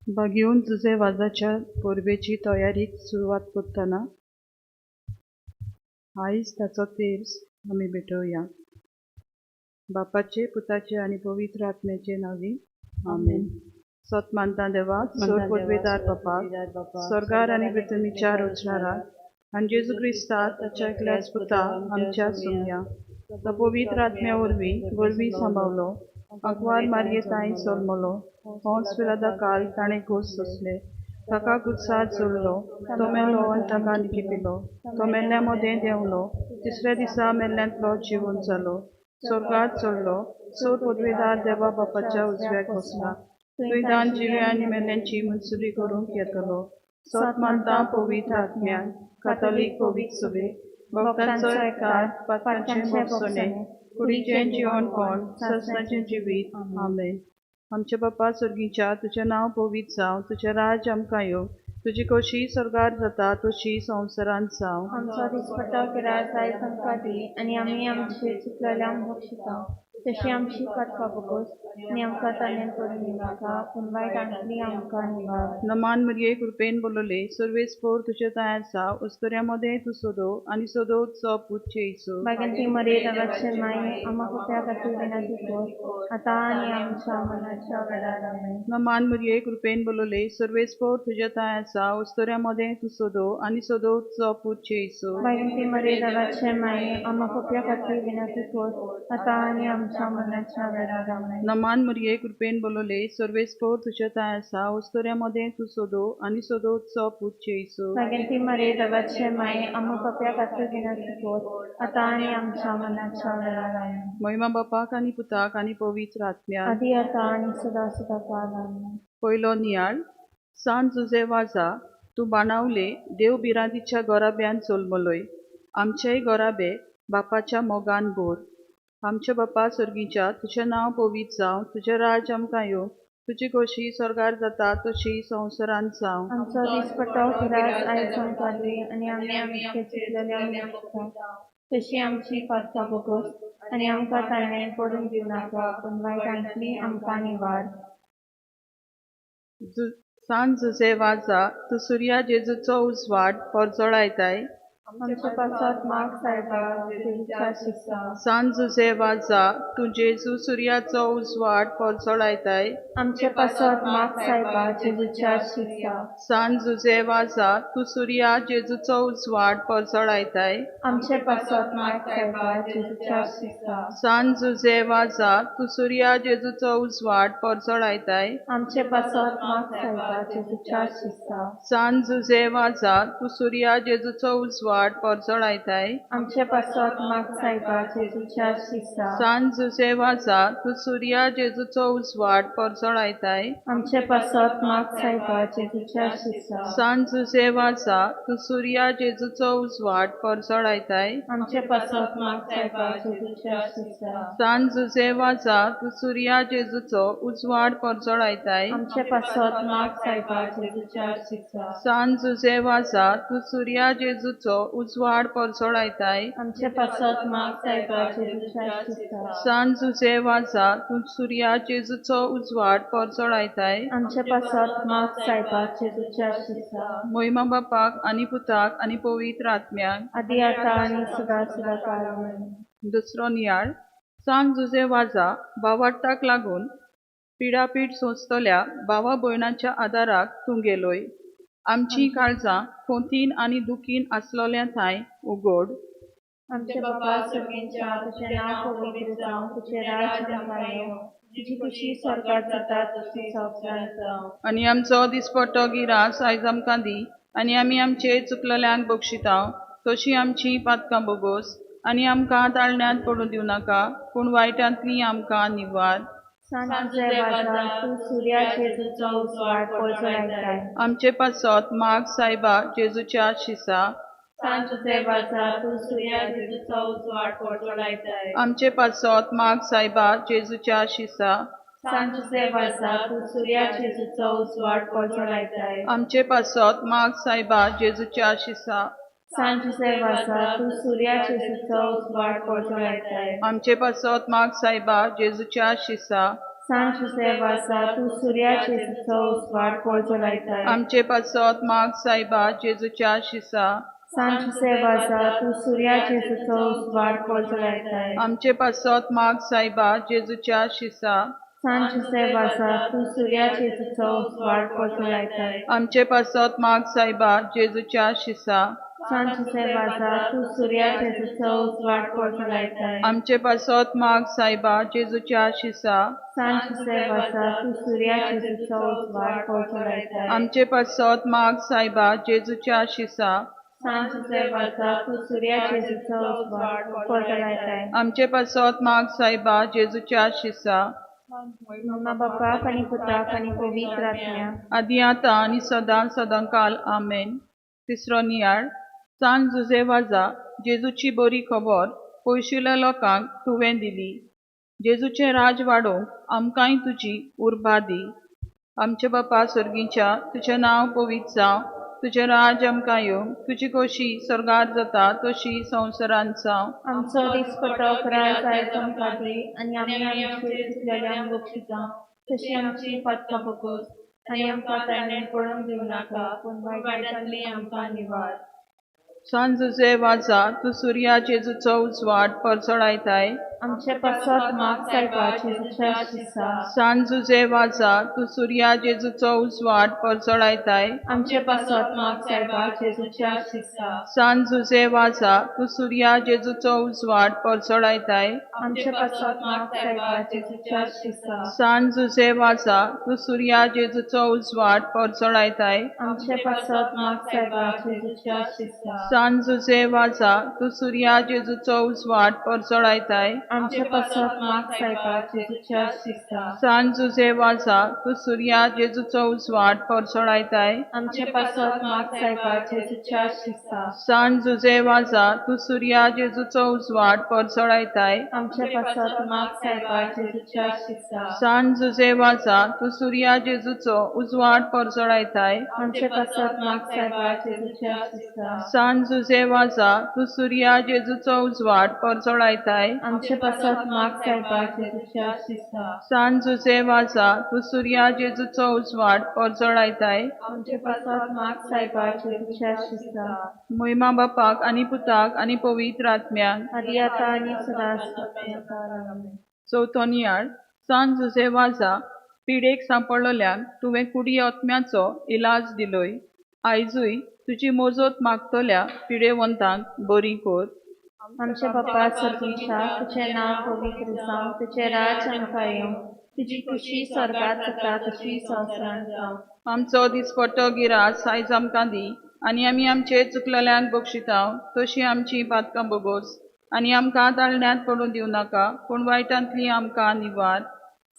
घेऊन तुझे वाजाच्या पोरबेची तयारीत सुरुवात करताना आईज ताचो तेर्स आमी भेटवया. बापाचे, पुताचे आणि पवित्र आत्म्याचे नावी आमेन. सत मानता देवा, सोर पदवेदार बापाक, स्वर्गार आणि पृथ्वीच्या रोचणारा आणि जेजू क्रिस्ता ताच्या एकल्याच पुता आमच्या सुमया तो पवित्र आत्म्या वरवीं सांबावलो, अकवार मारये ताईं सोलमलो, होंस पिलादा काल ताणें घोस सोसले, ताका गुत्सार जोडलो, तो मेलो आनी ताका निकिपिलो, तो मेल्ल्या मदें देंवलो, तिसऱ्या दिसा मेल्ल्यांतलो जिवून जालो, स्वर्गात चडलो, सोर पदवेदार देवा बापाच्या उजव्याक बसला, थंय दान जिव्या आनी मेल्ल्यांची मनसुबी करूंक येतलो. सत मानता पवित्र आत्म्याक, कातोलीक पवित्र सभे, भक्तांचो एकार, पातकांचे मोगसोने, कुडीचें जेवण कोण, सस्ताचें जिवीत. आमेन. आमचे बापा स्वर्गीच्या, तुझें नांव पवित्र जावं, तुझें राज आमकां येवं, तुजी कशी स्वर्गार जाता तशी संवसारांत जावं. आमचो दिसपट्टो गिराय आयज आमकां दी, आनी आमी आमचे चुकलेल्यांक बक्षिता, तशी आमची पातकां बगोस, आनी आमकां तानेन पडूं दिनाका, पूण वायटांतली आमकां निवार. नमान मरिये कृपेन बोलले, सर्वेस पोर तुझे ताय आसा, उस्तोऱ्यामध्ये तू सोदो, आनी सोदो उत्सव पूत येयसो. बागेंती मरे देवाचे माये, आमकां कोप्या खातीर विनंती कर, आतां आनी आमच्या मरणाच्या वेळार. आमेन. नमान मरिये कृपेन बोलले, सर्वेस पोर तुझे ताय आसा, उस्तोऱ्यामध्ये तू सोदो, आनी सोदो उत्सव पूत येयसो. बागेंती मरे देवाचे माये, आमकां कोप्या खातीर विनंती कर, आतां आनी आमच्या मरणाच्या वेळार. आमेन. नमान मरिये कृपेन बोलले, सर्वेस पोर तुझे ताय आसा, उस्तोऱ्यामध्ये तू सोदो, आनी सोदो उत्सव पूत येयसो. बागेंती मरे देवाचे माये, आमकां कोप्या खातीर विनंती कर, आतां आनी आमच्या मरणाच्या वेळार. आमेन. महिमा बापाक आनी पुताक आनी पवित्र आत्म्याक, आदी आतां आनी सदां सदां काळ. आमेन. पयलो नियाळ. सांज जुजे वाजा, तूं बाणावले, देव बिरांतीच्या गोराब्यान चोलमलोय, आमचेय गोराबे बापाच्या मोगान बोर. आमच्या बापा स्वर्गीच्या, तुझें नांव पवित्र जावं, तुझें राज आमकां येवं, तुजी कशी स्वर्गार जाता तशी संवसारांत जावं. आमचो दिसपट्टो गिराय आयज आमकां दी, आनी आमी आमचे चुकलेल्यांक बक्षिता, तशी आमची पातकां बगोस, आनी आमकां ताणें पडूं दिनाका, पूण वायटांतली आमकां निवार. सांज जुजे वाजा, तूं सुर्या जेजूचो उजवाड परजोळायताय, आमचे पासत माग सायबा, जेजूच्या शिसा. सांज जुजे वाजा, तूं जेजू सुर्याचो उजवाड परजोळायताय, आमचे पासत माग सायबा, जेजूच्या शिसा. सांज जुजे वाजा, तूं सुर्या जेजूचो उजवाड परजोळायताय, आमचे पासत माग सायबा, जेजूच्या शिसा. सांज जुजे वाजा, तूं सुर्या जेजूचो उजवाड परजोळायताय, आमचे पासत माग सायबा, जेजूच्या शिसा. सांज जुजे वाजा, तूं सुर्या जेजूचो उजवाड परजोळायताय, आमचे पासत माग सायबा, जेजूच्या शिसा. सांज जुजे वाजा, तूं सुर्या जेजूचो उजवाड परजोळायताय, आमचे पासत माग सायबा, जेजूच्या शिसा. सांज जुजे वाजा, तूं सुर्या जेजूचो उजवाड परजोळायताय, आमचे पासत माग सायबा, जेजूच्या शिसा. सांज जुजे वाजा, तूं सुर्या जेजूचो उजवाड परजोळायताय, आमचे पासत माग सायबा, जेजूच्या शिसा. सांज जुजे वाजा, तूं सुर्या जेजूचो उजवाड परजोळायताय, आमचे पासत माग सायबा, जेजूच्या शिसा. सांज जुजे वाजा, तूं सुर्या जेजूचो उजवाड परजोळायताय. आमचे पासत माग सायबा, जेजूच्या शिसा. महिमा बापाक आनी पुताक आनी पवित्र आत्म्याक, आदी आतां आनी सदां सदां काळ. आमेन. दुसरो नियाळ. सांज जुजे वाजा, भावार्थाक लागून पिडापीड सोंसतल्या भावा भयणाच्या आदाराक तूं गेलोय, आमची काळजां खोंतीन आनी दुखीन आसलोल्या थंय उगोड. आमचे बापा स्वर्गीच्या, तुझें नांव पवित्र जावं, तुझें राज आमकां येवं, तुजी खुशी स्वर्गात जाता तशी संवसारांत जावं. आनी आमचो दिसपट्टो गिरास आयज आमकां दी, आनी आमी आमचे चुकलेल्यांक बक्षिता, तशी आमची पातकां बगोस, आनी आमकां ताळण्यांत पडूं दिवनाका, पूण वायटांतली आमकां निवार. सांज जुजे वाजा, तूं सुर्या जेजूचो उजवाड परजोळायताय. आमचे पासत माग सायबा, जेजूच्या शिसा. सांज जुजे वाजा, तूं सुर्या जेजूचो उजवाड परजोळायताय. आमचे पासत माग सायबा, जेजूच्या शिसा. सांज जुजे वाजा, तूं सुर्या जेजूचो उजवाड परजोळायताय. आमचे पासत माग सायबा, जेजूच्या शिसा. सांज जुजे वाजा, तूं सुर्या जेजूचो उजवाड परजोळायताय. आमचे पासत माग सायबा, जेजूच्या शिसा. सांज सेवासा तू सुर्याचे चौस वाट पोळचो लायताय आमचे पासत माग सायबा जेजूच्या शिसा सांज सेवासा तू सुर्याचे चौस वाट पोळचो लायताय आमचे पासत माग सायबा जेजूच्या शिसा सांज सेवासा तू सुर्याचे चौस वाट पोळचो लायताय आमचे पासत माग सायबा जेजूच्या शिसा सांज सेवासा तू सुर्याचे चौस वाट पोळचो लायताय आमचे पासत माग सायबा जेजूच्या शिसा सांज सेवासा तू सुर्याचे चौस वाट पोळचो लायताय आमचे पासत माग सायबा जेजूच्या शिसा सांज सेवासा तू सुर्याचे चौस वाट पोळचो लायताय आमचे पासत माग सायबा जेजूच्या शिसा मम्मा बापाक आनी पुताक आनी पवित्र आत्म्या आदी आता आणि सदां सदांकाल आमेन. तिसरो नियाळ सांज जुजे वाजा जेजूची बरी खबर पयशिल्ल्या लोकांक तुवें दिली. जेजूचे राज वाडोवंक आमकांय तुजी उर्बा दी. आमचे बापा सर्गीच्या तुझें नांव पवित्र जावं, तुझें राज आमकां येवं, तुजी कशी स्वर्गार जाता तशी संवसारांत जावं. आमचो दिसपटो राज आयज आमकां दी आनी आमी आमचे चुकलेल्यांक बक्षिसां तशी आमची पातकां बगोस आनी आमकां ताणें पडून दिवं नाका पूण वायटांतली आमकां निवार. सांज जुजे वाजा तूं सुर्या जेजूचो उजवाड परसळायताय. आमचे पासत माग सायबाची शिसा सांज जुजे वाजा तूं सुर्या जेजूचो उजवाड परसळायताय. आमचे पासत माग सायबाची शिसा सांज जुजे वाजा तूं सुर्या जेजूचो उजवाड परसळायताय. आमचे पासत माग सायबाची शिसा सांज जुजे वाजा तूं सुर्या जेजूचो उजवाड परसळायताय. आमचे पासत माग सायबाची शिसा सांज जुजे वाजा तूं सुर्या जेजूचो उजवाड परसळायताय. आमचे पासत माग सायबाची शिसा सांज जुजे वाजा तूं सुर्या जेजूचो उजवाड परसळायताय. आमचे पासत माग सायबाची शिसा सांज जुजे वाजा तूं सुर्या जेजूचो उजवाड परसळायताय. आमचे पासत माग सायबाची शिसा सांज जुजे वाजा तूं सुर्या जेजूचो उजवाड परसळायताय. आमचे पासत माग सायबाची शिसा सांज जुजे वाजा तूं सुर्या जेजूचो उजवाड परसळायताय. आमचे पासत माग सायबाची शिसा सांज जुजे वाजा तूं सुर्या जेजूचो उजवाड परसळायताय. आमचे पासत माग सायबाची शिसा महिमा बापाक आनी पुताक आनी पवित्र आत्म्याक आदी आतां आनी सदांच. चवथो नियाळ सांज जुजे वाजा पिडेक सांपडलेल्यांक तुवें कुडी आत्म्याचो इलाज दिलोय. आयजूय तुजी मोजत मागतल्या पिडेवंतांक बरी कर. आमचे बापा सर्गीच्या तुझें नांव पवित्र जावं, तुझें राज आमकां येवं, तुजी खुशी स्वर्गात जाता तशी संवसारांत जावं. आमचो दिसपट्टो गिरास आयज आमकां दी आनी आमी आमचे चुकलेल्यांक बक्षितांव तशी आमची पातकां बगोस आनी आमकां ताळण्यांत पडून दिवं नाका पूण वायटांतली आमकां निवार.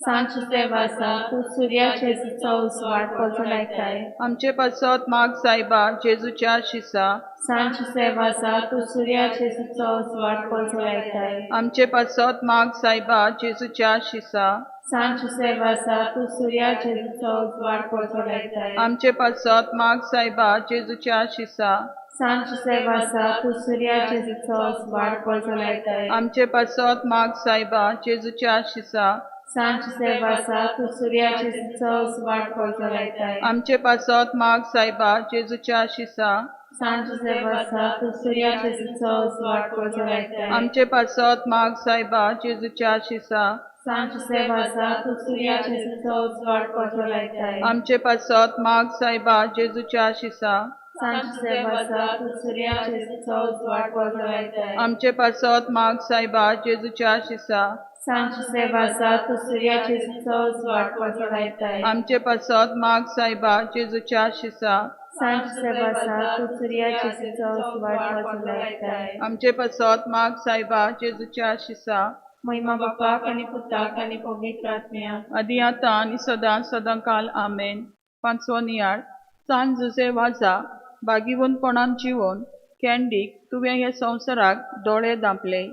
सांज सेवासा तूं सुर्याचे उजवाड पोळचो लायताय. आमचे पासत माग सायबा जेजूच्या शिसा सांज सेवासा तूं सुर्याचे उजवाड पोळचो लायताय. आमचे पासत माग सायबा जेजूच्या शिसा सांज सेवासा तूं सुर्याचे उजवाड पोळचो लायताय. आमचे पासत माग सायबा जेजूच्या शिसा सांज सेवासा तूं सुर्याचे उजवाड पोळचो लायताय. आमचे पासत माग सायबा जेजूच्या शिसा सांज सेवासा तूं सुर्याचे उजवाड पोळचो लायताय. आमचे पासत माग सायबा जेजूच्या शिसा सांज सेवासा तूं सुर्याचे उजवाड पोळचो लायताय. आमचे पासत माग सायबा जेजूच्या शिसा सांज सेवासा तूं सुर्याचे उजवाड पोळचो लायताय. आमचे पासत माग सायबा जेजूच्या शिसा सांज सेवासा तूं सुर्याचे उजवाड पोळचो लायताय. आमचे पासत माग सायबा जेजूच्या शिसा सांज सेवासा तूं सुर्याचे उजवाड पोळचो लायताय. आमचे पासत माग सायबा जेजूच्या शिसा सांज सेवासा तूं सुर्याचे उजवाड पोळचो लायताय. आमचे पासत माग सायबा जेजूच्या शिसा महिमा बापाक आनी पुताक आनी पवित्र आत्म्याक आदी आतां आनी सदां सदांकाल आमेन. पांचवो नियाळ सांज जुजे वाजा बागीवंतपणान जिवन कॅन्डीक तुवें हे संवसाराक दोळे धांपले.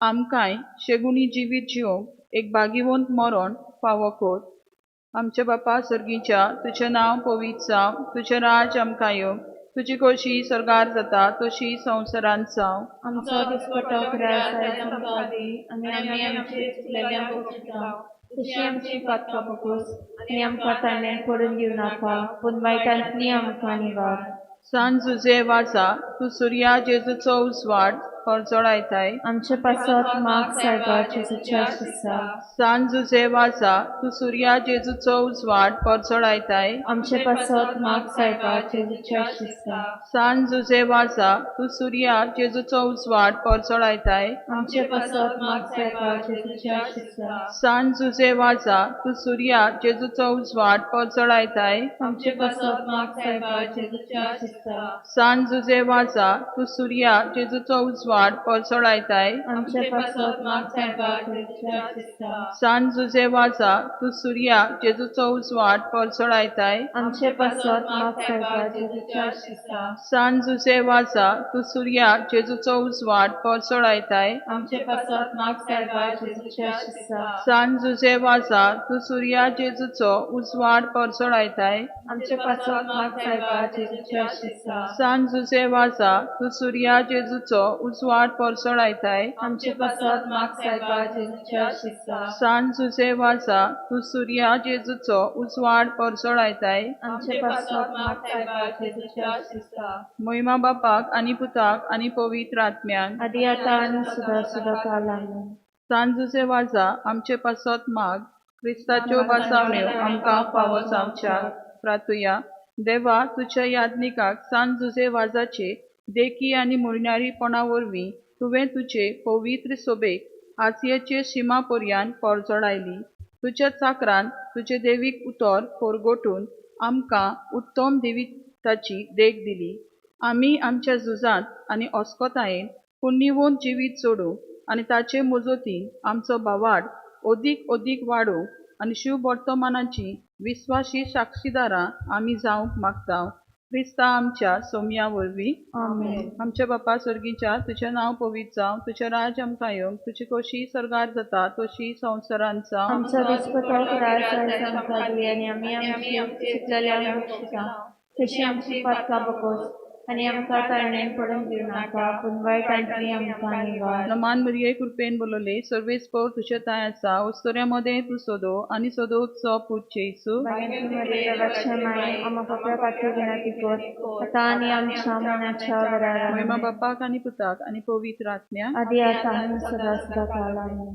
आमकांय शेगुणी जिवीत जिवंक एक बागीवंत मरण फावो कर. आमचे बापा सर्गीच्या तुझें नांव पवित्र जावं, तुझें राज आमकां येवं, तुजी कशी स्वर्गार जाता तशी संवसारांत जावं. आमचो दिसपटो आयज आमकां दी आनी आमी आमचे चुकलेल्यांक बक्षिसां तशी आमची पातका बघूस आणि आमकां ताणें पडून दिवं नाका पूण वायटांतली आमकां निवार. San Jose वाचा तू सूर्या जेजूचो उजवाड परजोडायताय. आमचे पासत माग सायबा जेजूच्या शिसा. San Jose वाचा तू सूर्या जेजूचो उजवाड परजोडायताय. आमचे पासत माग सायबा जेजूच्या शिसा. San Jose वाचा तू सूर्या जेजूचो उजवाड परजोडायताय. आमचे पासत माग सायबा जेजूच्या शिसा. San Jose वाचा तू सूर्या जेजूचो उजवाड परजोडायताय. आमचे पासत माग सायबा जेजूच्या शिसा. San Jose वाचा तू सूर्या जेजूचो उजवाड परजोडायताय. आमचे पासत माग सायबा जेजूच्या शिसा. San Jose वाचा तू सूर्या जेजूचो उजवाड परजोडायताय. आमचे पासत माग सायबा जेजूच्या शिसा. San Jose वाचा तू सूर्या जेजूचो उजवाड परजोडायताय. आमचे पासत माग सायबा जेजूच्या शिसा. San Jose वाचा तू सूर्या जेजूचो उजवाड परजोडायताय. आमचे पासत माग सायबा जेजूच्या शिसा. San Jose वाचा तू सूर्या जेजूचो उजवाड परजोडायताय. आमचे पासत माग सायबा जेजूच्या शिसा. San Jose वाचा तू सूर्या जेजूचो उजवाड परजोडायताय. आमचे पासत माग सायबा जेजूच्या शिसा. महिमा बापाक आनी पुताक आनी पवित्र आत्म्यान. आदी आतां आनी सुदा कालांनी. San Jose वाचा आमचे पासत माग क्रिस्ताच्यो बासावण्यो आमकां फावो जावच्याक. प्रार्थुया. देवा तुज्या याज्ञिकाक San Jose वाजाचे देखी आनी मुर्ण्यारीपणा वरवीं तुवें तुजे पवित्र सोबेक आसयेचे शिमा पर्यान परजोडायली. तुज्या चाकरान तुजे देवीक उतर फोरगोटून आमकां उत्तम देविताची देख दिली. आमी आमच्या झुजांत आनी ओस्कोतायेन पुण्यवंत जिवीत जोडूंक आनी ताचे मजतीन आमचो बावाड ओदीक वाडोवंक आनी शिव वर्तमानाची विस्वाशी साक्षीदारां आमी जावंक मागता. क्रिस्ता आमच्या सोम्या वरवीं. आमेन. आमच्या बापा सर्गीच्या तुझें नांव पवित्र जावं. तुझें राज आमकां येवंक. तुजी कशी सरकार जाता तशी संवसारांत जावं. आमचो दिसपतो राज आयज आमकां दी आनी आमी आमची चिंतलेल्या बक्षिसां तशी आमची पातकां बघोस आनी आमकां तारणें पडून दिवं नाका पूण वायटांतली आमकां निवार. नमान मरिये कृपेन बोलोले सर्वेस्पर तुझे ताय आसा. वस्तुऱ्यामध्ये तू सोदो आनी सोदोचो पूत जेसू. आमकां खातीर विनंती कर आतां आनी आमच्या मनाच्या वरार. महिमा बापाक आनी पुताक आनी पवित्र आत्म्याक. आदी आतां आनी सुदा कालांनी.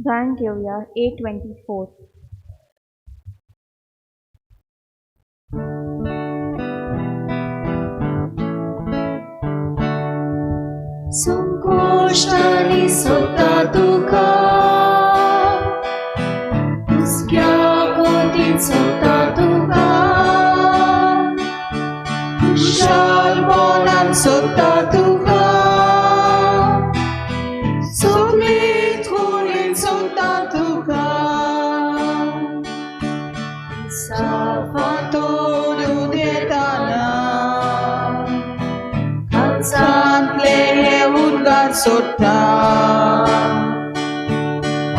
ध्यान घेऊया 8:24. संकोष्टांनी सोदता तुका, हुस्क्या कोंतीन सोदता तुका, खुशालपणान सोदता तुका, सोबीत खोलीन सोदता तुका, साफातोडून येताना कांचांतले हे उदगार सोडटा.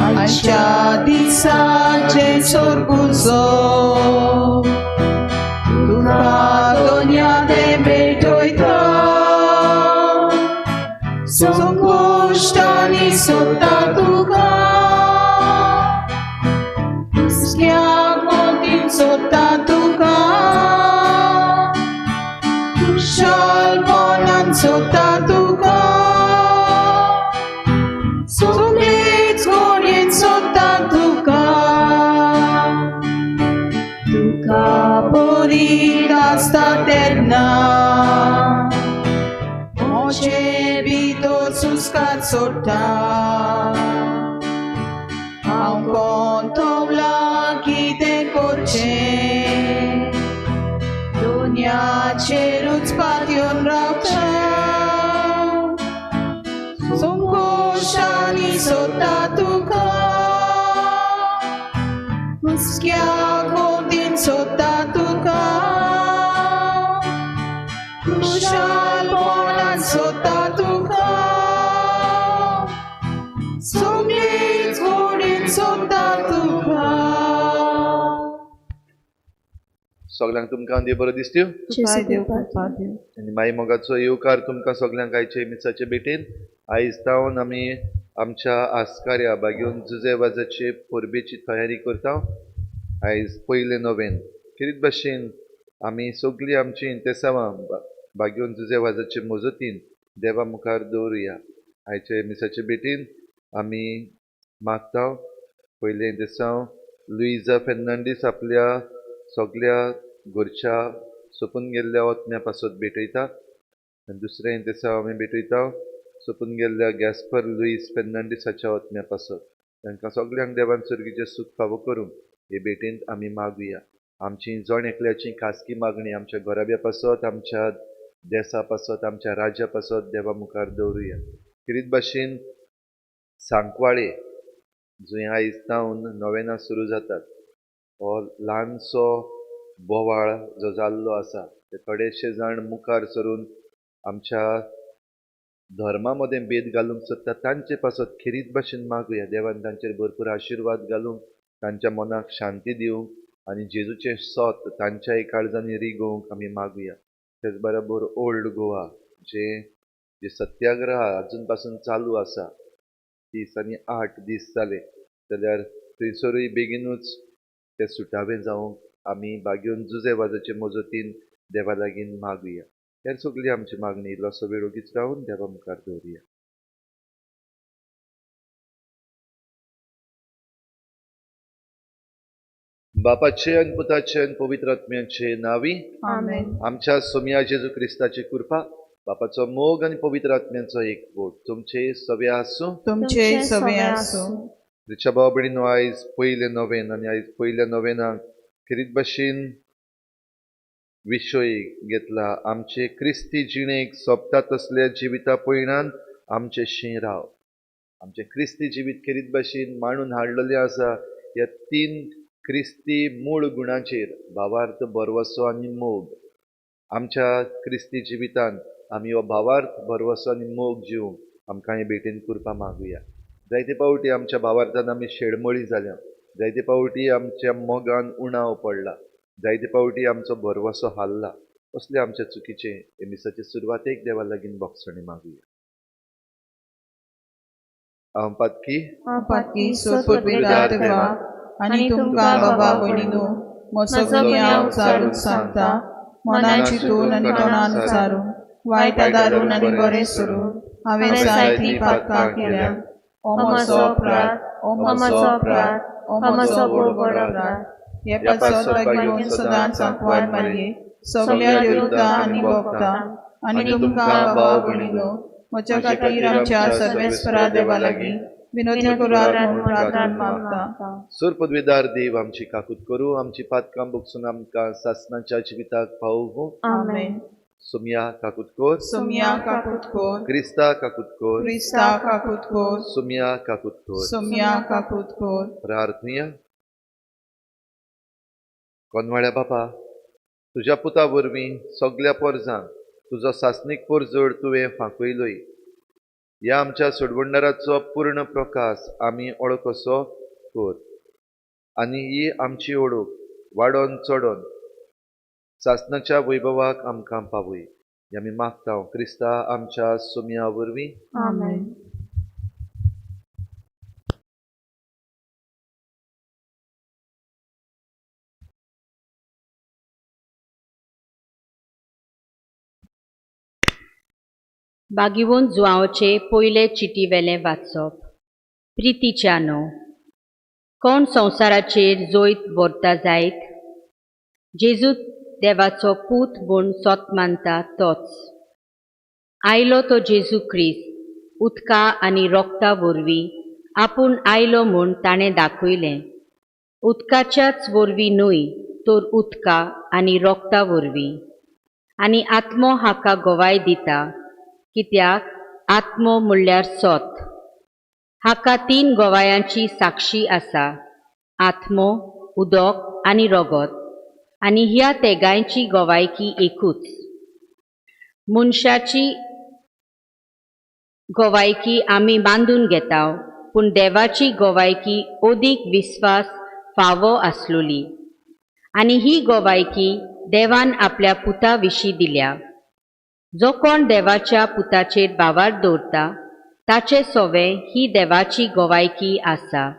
आयच्या दिसाचे सोरगुजो तुका दोनयादे भेटयता. संकोश्टांनी सोदता तुका, हुस्क्या कोंतीन सोदता तुका, खुशालपणान सोदता तुका, सोबीत खोलीन सोदता तुका. तुका बरीत आसता तेन्ना मोचे भितर सुस्कात सोडटा. हुस्क्या गोदीन सोदता तुका खुशालपणान सोदता तुका सगळीच गोडीन सोदता तुका सगळ्यांक तुमकां देव बरो दिसत्यो कृपा देव कृपा देव आनी माई मोगाचो येवकार तुमकां सगळ्यांक आयचे मिसाचे भेटेन आयज तावन आमी आमच्या आस्कार्या बागेवन जुजे वाजाचे परबेची तयारी करता आयज पयले नोवेन कितें भाशेन आमी सगळीं आमची इंतेसांवां बागेवन जुजे वाजाचे मजतीन देवा मुखार दवरुया आयचे मिसाचे भेटेन आमी मागता पयले इंतेसांव लुइजा फेर्नांडीस आपल्या सगळ्या घरच्या सोपून गेल्ल्या ओतम्या पासत भेटयता आनी दुसरे इंतेसांव आमी भेटयता सोपून गेल्ल्या गॅस्पर लुईस फेर्नांडीसाच्या ओतम्या पासत तांकां सगळ्यांक देवान सर्गीचें सूख फावो करूंक हे भेटेंत आमी मागुया आमची जण एकल्याची खासगी मागणी आमच्या घराब्या पासत आमच्या देशा पासत आमच्या राज्या पासत देवा मुखार दवरुया कितें भाशेन सांकवाळे जंय आयज तावन नोवेनां सुरू जातात हो ल्हानसो बोवाळ जो जाल्लो आसा ते थोडेशे जाण मुखार सरून आमच्या धर्मा मदें भेद घालूंक सोदता तांचे पासत खिरीत भाशेन मागुया देवान तांचेर भरपूर आशिर्वाद घालूंक तांच्या मनाक शांती दिवंक आनी जेजूचें सोत तांच्याय काळजांनी रिगोवंक आमी मागुया तेच बरोबर ओल्ड गोवा जे सत्याग्रह अजून पासून चालू आसा 30 आनी 8 दीस जाले जाल्यार थंयसरूय बेगीनूच ते सुटावे जावंक आमी बागेवन जुजे वाजाचे मजतीन देवा लागीं मागुया हेर सगळी आमची मागणी इल्लोसो वेळ ओगीच रावन देवा मुखार दवरुया बापाचे आनी पुताचे आनी पवित्र आत्म्याचे नावी आमेन आमच्या सोम्या जेजू क्रिस्ताची कृपा बापाचो मोग आनी पवित्र आत्म्याचो एक बोट तुमचे सवे आसूं तुमचे सवे आसूं तुमच्या भाव भयणीनो आयज पयले नोवेन आनी आयज पयल्या नोवेनाक खरीत भाशेन विशय घेतला आमचे क्रिस्ती जिणेक सोबता तसल्या जिविता पयणान आमचे शिंराव आमचे क्रिस्ती जिवीत खरीत भाशेन मांडून हाडलेले आसा ह्या 3 क्रिस्ती मूळ गुणांचेर भावार्थ बरवसो आनी मोग आमच्या क्रिस्ती जिवितांत आमी हो भावार्थ बरवसो आनी मोग जिवंक आमकां हे भेटेन कृपा मागुया जायते पावटी आमच्या भावार्थान आमी शेडमळी जाल्या जायते पावटी आमच्या मोगान उणाव पडला जायते पावटी आमचो भरवसो हाल्ला असले आमच्या चुकीचे हे मिसाचे सुरवातेक देवा लागीं बोगसणी मागुया हांव पातकी सोदपदवीदार देवा आनी तुमकां बाबा भयणीनो म्हजो गुन्यांव हांव चालून सांगता मनान चिंतून आनी तोंडान विचारून वायट दारून आनी बरें सरून हांवें जायतीं पातकां केल्या हो म्हजो अपराध हो म्हजो अपराध हो म्हजो बडबड अपराध हे पासत बागेवन सदांच सांकवाळ मारये सगळ्या देवता आनी भक्तां आनी तुमकां बाबा भयणीनो म्हज्या खातीर आमच्या सर्वेस्परा देवा लागीं विनोदी करार म्हूण प्रार्थना मागता सूर पदवीदार देव आमची काकूत करूं आमची पातकां बगसून आमकां सासणाच्या जिविताक पावूं आमेन सोम्या काकूत कोर सोम्या काकूत कोर क्रिस्ता काकूत कोर क्रिस्ता काकूत कोर सोम्या काकूत कोर सोम्या काकूत कोर प्रार्थना कोनवाड्या बापा तुज्या पुता वरवीं सगळ्या पोरजांक तुजो सासणीक पोरजोड तुवें फांकयलोय ह्या आमच्या सोडवंडराचो पूर्ण प्रकाश आमी ओळखोसो कोर आनी ही आमची ओळख वाडोन चडोन सासणाच्या वैभवाक आमकां पावय हे आमी मागता क्रिस्ता आमच्या सोम्या वरवीं आमेन. बागीवून जुआंवचे पयले चिटीवेलें वाचप प्रितीच्यानो कोण संवसाराचेर जोयत व्हरता जायत जेजू देवाचो पूत म्हूण सोत मानता तोच आयलो तो जेजू क्रिस्त उदका आनी रोगता वरवीं आपूण आयलो म्हूण ताणें दाखयलें उदकाच्याच वरवीं न्हय तर उदका आनी रोगता वरवीं आनी आत्मो हाका गोवाय दिता कित्याक आत्मो म्हणल्यार सोत हाका 3 गोवायांची साक्षी आसा आत्मो उदक आनी रगत, आनी ह्या तेगांयची गोवायकी एकूच. मनशाची गोवायकी आमी बांदून घेताव, पूण देवाची गोवायकी ओदीक विस्वास फावो आसलोली. आनी ही गोवायकी देवान आपल्या पुता विशीं दिल्या. जो कोण देवाच्या पुताचेर बावार दवरता ताचे सोवे ही देवाची गोवायकी आसा.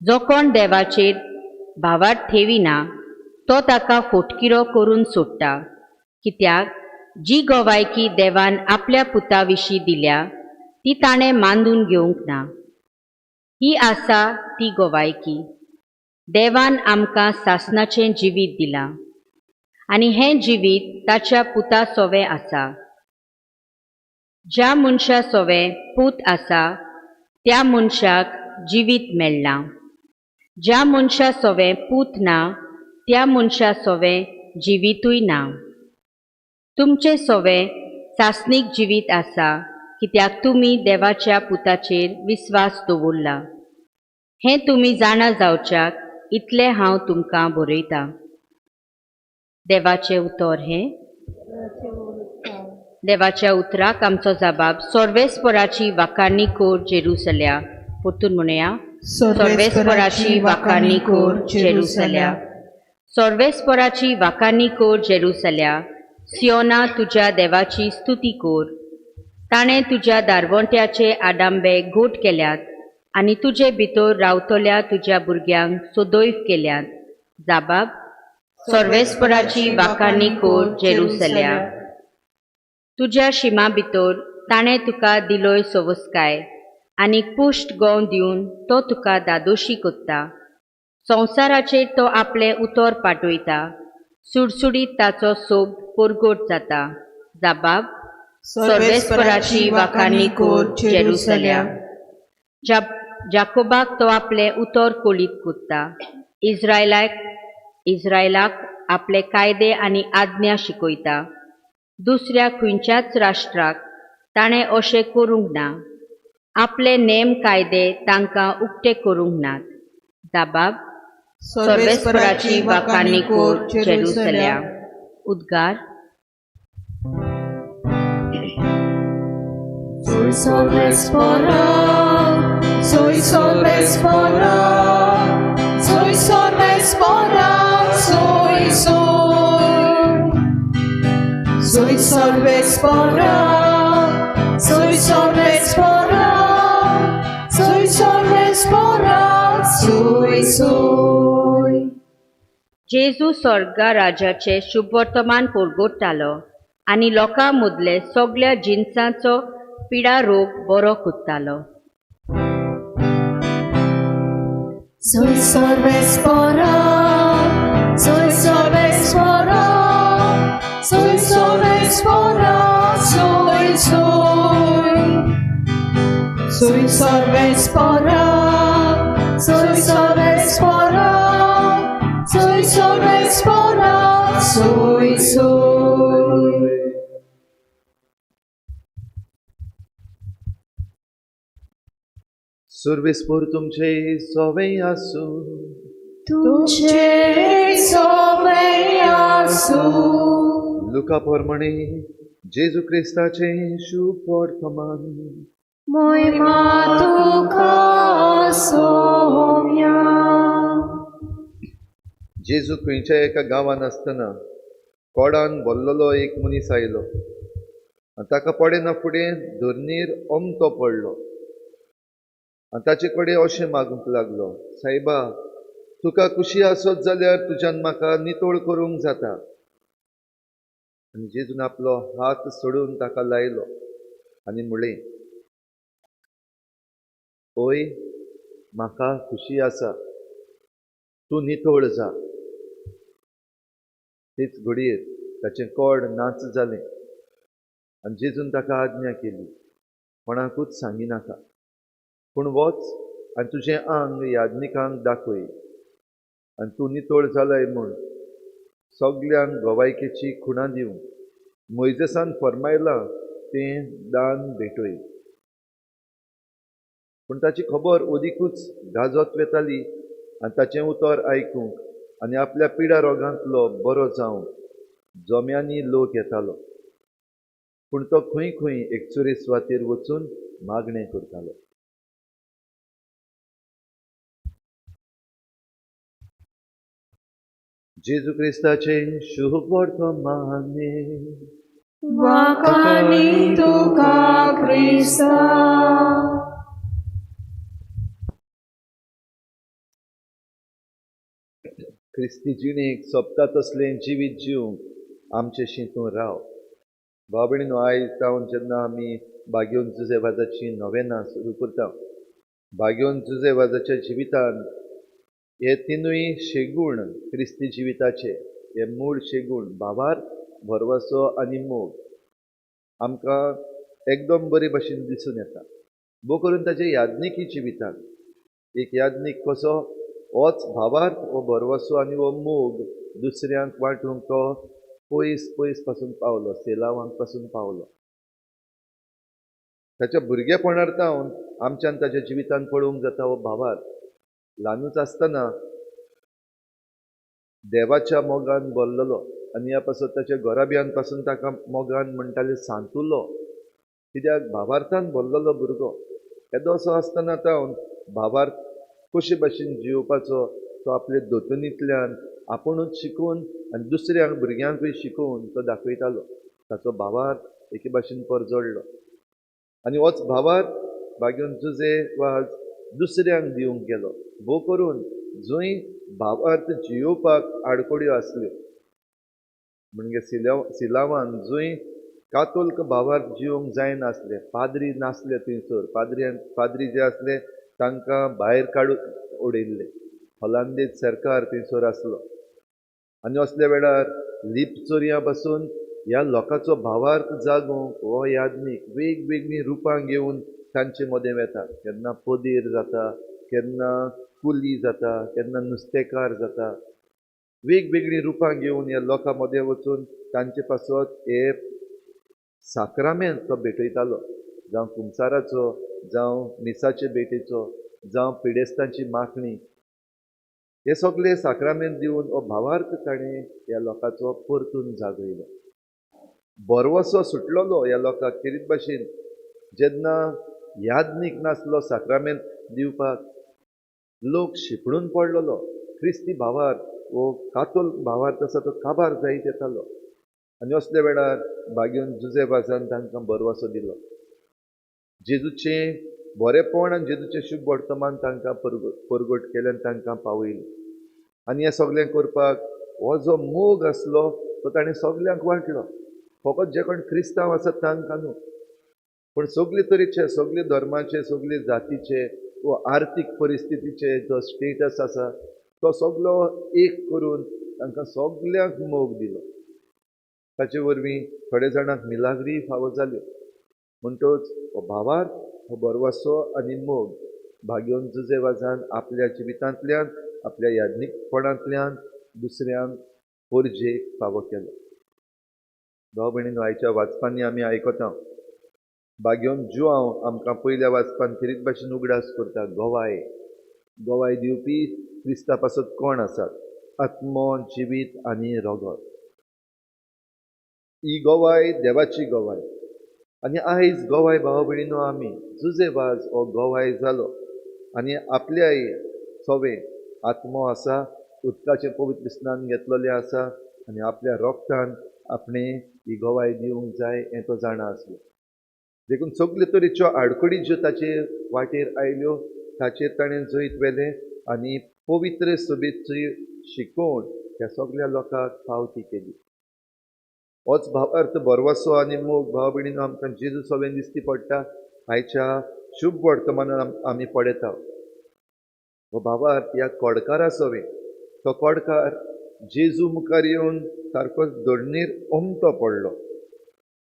जो कोण देवाचेर बावार ठेविना तो ताका फोटकिरो करून सोडटा, कित्याक जी गोवायकी देवान आपल्या पुता विशीं दिल्या ती ताणें मांडून घेवंक ना. ही आसा ती गोवायकी. देवान आमकां सासणाचें जिवीत दिलां, आनी हें जिवीत ताच्या पुता सोवे आसा. ज्या मनशा सोवे पूत आसा त्या मनशाक जिवीत मेळ्ळां. ज्या मनशा सोवे पूत ना त्या मनशा सोवे जिवीतूय ना. तुमचे सोवे सासणीक जिवीत आसा, कित्याक तुमी देवाच्या पुताचेर विस्वास दवरला. हें तुमी जाणा जावच्याक इतलें हांव तुमकां बरयतां. देवाचें उतर हें. देवाच्या उतराक आमचो जबाब. सर्वेस्पराची वाखाणणी कोर जेरुसल्या. परतून म्हणया, सर्वेस्पराची वाखाणणी कोर जेरुसल्या. सर्वेस्पराची वाखाणणी कोर जेरुसल्या. सियोना तुज्या देवाची स्तुती कोर. ताणें तुज्या दारवंट्याचे आडांबे गोट केल्यात, आनी तुजे भितर रावतल्या तुज्या भुरग्यांक सोदोयफ केल्यात. जाबाब. सर्वेस्पराची वाखाणणी कोर जेरुसल्या. तुज्या शिमा भितर ताणें तुका दिलोय सवस्काय, आनी पुश्ट गोव दिवन तो तुका दादोशी कोत्ता. संवसाराचेर तो आपले उतर पाटवयता. सुडसुडीत ताचो सोब परगट जाता. जाबाब. सर्वेस्पराची वाखाणणी कोर जेरुसल्या. जाकोबाक तो आपले उतर कोलीत कोत्ता. इस्रायलाक आपले कायदे आनी आज्ञा शिकयता. दुसऱ्या खंयच्याच राष्ट्राक ताणें अशें करूंक ना. आपले नेम कायदे तांकां उक्ते करूंक नात. जाबाब. सर्वेस्पराची वाखाणणी कोर जेरुसल्या. उद्गार. Soy Sorvespora, soy Sorvespora, soy Sorvespora, soy. Soy Sorvespora, soy Sorvespora, soy Sorvespora, soy. जेजू स्वर्गा राजाचे शुभ वर्तमान परगट्टालो आनी लोकां मदले सगळ्या जिन्सांचो पिडा रोग बरो कोत्तालो. Soy Sorvespora, soy Sorvespora, soy Sorvespora, soy. Soy Sorvespora, soy Sorvespora, soy Sorvespora, soy. सर्वेस्पर तुमचे सोवे आसूं. तुझे सोवे आसूं. लुका प्रमाणे जेजू क्रिस्ताचे शुभ वर्तमान. महिमा तुका सोम्या. जेजू खंयच्या एका गांवांत आसतना कोडान भरलेलो एक मनीस आयलो आनी ताका पडेना फुडें धरणीर अमतो पडलो आनी ताचे कडेन अशें मागूंक लागलो, सायबा, तुका खुशी आसत जाल्यार तुज्यान म्हाका नितोळ करूंक जाता. आनी जेजून आपलो हात सोडून ताका लायलो आनी म्हणलें, ओय, म्हाका खुशी आसा, तूं नितोळ जा. तेच घडयेर ताचें कोड नाच जालें आनी जेजून ताका आज्ञा केली, कोणाकूच सांगी नाका, पूण वच आनी तुजें आंग याजनिकांक दाखय आनी तूं नितोळ जालय म्हूण सगल्यांक गोवायकेची खुणां दिवंक मोइजेसान फर्मायलां तें दान भेटय. पूण ताची खबर ओदीकूच गाजत वेताली आनी ताचें उतर आयकूंक आनी आपल्या पिडा रोगांतलो बरो जावंक जोम्यांनी लोक येतालो, पूण तो खंय खंय एकसुरे सुवातेर वचून मागणें करतालो. जेजू क्रिस्ताचे शुभ वर्तमाने वाखाणी तुका क्रिस्ता. क्रिस्ती जिणेक सोबता तसलें जिवीत जिवंक आमचे शिंतून राव. भाव भयणीनो, आयज जावन जेन्ना आमी बागेवन जुजेवाजाची नोवेनां सुरू करता, बागेवन जुजेवाजाच्या जिवितान हे तिनूय शेगूण क्रिस्ती जिविताचे, हे मूळ शेगूण भावार्थ, भरवसो आनी मोग आमकां एकदम बरे भशेन दिसून येता. भोव करून ताचे याज्ञिकी जिवितान एक याज्ञीक कसो होच भावार्थ, हो भरवसो आनी हो मोग दुसऱ्यांक वांटूंक तो पयस पयस पासून पावलो, सेलावांक पासून पावलो. ताच्या भुरगेपणांतावन आमच्यान ताच्या जिवितान पळोवंक जाता हो भावार्थ. ल्हानूच आसतना देवाच्या मोगान भरलेलो आनी ह्या पासून ताच्या घोराब्यान पासून ताका मोगान म्हणटाले सांतुलो, कित्याक भावार्थान भरलेलो भुरगो. येदो असो आसतना तावन भावार्थ कशे भाशेन जिवपाचो तो आपले दोतोनींतल्यान आपुणूच शिकून आनी दुसऱ्यांक भुरग्यांकूय शिकोवन तो दाखयतालो. ताचो भावार्थ एके भाशेन परजोडलो आनी होच भावार्थ बागेवन जुजे वाज दुसऱ्यांक दिवंक गेलो. भोव करून जंय भावार्थ जियोवपाक आडकोड्यो आसल्यो, म्हणजे सिलावान जंय कातोल्क भावार्थ जिवंक जायनासले, पाद्री नासले थंयसर, पाद्री जे आसले तांकां भायर काडून उडयल्ले, होलांदेज सरकार थंयसर आसलो. आनी असल्या वेळार लिपचोरयां पासून ह्या लोकांचो भावार्थ जागोवंक हो याज्ञीक वेगवेगळीं रुपां घेवन तांचे मदें वेता. केन्ना पोदेर जाता, केन्ना कुली जाता, केन्ना नुस्तेकार जाता. वेगवेगळीं रुपां घेवन ह्या लोकां मदें वचून तांचे पासत हे साक्रामेंत तो भेटयतालो, जावं कुंसाराचो, जावं मिसाचे भेटेचो, जावं पिडेस्तांची माखणी. हे सगळे साक्रामेंत दिवन हो भावार्थ ताणें ह्या लोकांचो परतून जागयलो. बरवसो सुटलोलो ह्या लोकांक कितें भाशेन जेन्ना याज्ञीक नासलो साक्रामेंत दिवपाक, लोक शिपडून पडलेलो. क्रिस्ती भावार्थ वो कातोल भावार्थ आसा तो काबार जायत येतालो. आनी असल्या वेळार बागेवन जुजेबाजान तांकां बरवसो दिलो. जेजूचें बरेपण आनी जेजूचें शुभ वर्तमान तांकां परगट केल्यान तांकां पावयलें. आनी हें सगळें करपाक हो जो मोग आसलो तो ताणें सगल्यांक वांटलो. फकत जे कोण क्रिस्तांव आसात तांकां न्हू, पूण सगळे तरेचे, सगळे धर्माचे, सगळे जातीचे व आर्थीक परिस्थितीचे जो स्टेटस आसा तो सगळो एक करून तांकां सगल्यांक मोग दिलो. ताचे वरवीं थोडे जाणांक मिलाग्री फावो जाल्यो. म्हणटच हो भावार्थ, हो बरवसो आनी मोग बागेवन जुजेवाजान आपल्या जिवितांतल्यान, आपल्या याज्ञीकपणांतल्यान दुसऱ्यांक परजेक फावो केलो. भाव भयणीनो, आयच्या वाचपांनी आमी आयकता बागेवन जुआंव आमकां पयल्या वाचपान कितें भाशेन उगडास करता. गोवाय दिवपी क्रिस्ता पासत कोण आसात? आत्मो, जिवीत आनी रगत. ही गोवाय देवाची गोवाय. आनी आयज गोवाय भाव भयणीनो आमी जुजेबाज हो गोवाय जालो आनी आपल्याय सवे आत्मो आसा, उदकाचें पवित्र स्नान घेतलेलें आसा आनी आपल्या रोगतान आपणें ही गोवाय दिवंक जाय हें तो जाणा आसलो. देखून सगळे तरेच्यो आडखडी ज्यो ताचे वाटेर आयल्यो ताचेर ताणें जैत वेलें आनी पवित्र सभेची शिकवण ह्या सगळ्या लोकांक पावती केली. होच भावार्थ बरवसो आनी मोग भाव भयणीनो आमकां जेजू सवें दिश्टी पडटा. आयच्या शुभ वर्तमानान आमी पळयता हो भावार्थ ह्या कोडकारा सवें. तो कोडकार जेजू मुखार येवन सारको धडणेर ओमतो पडलो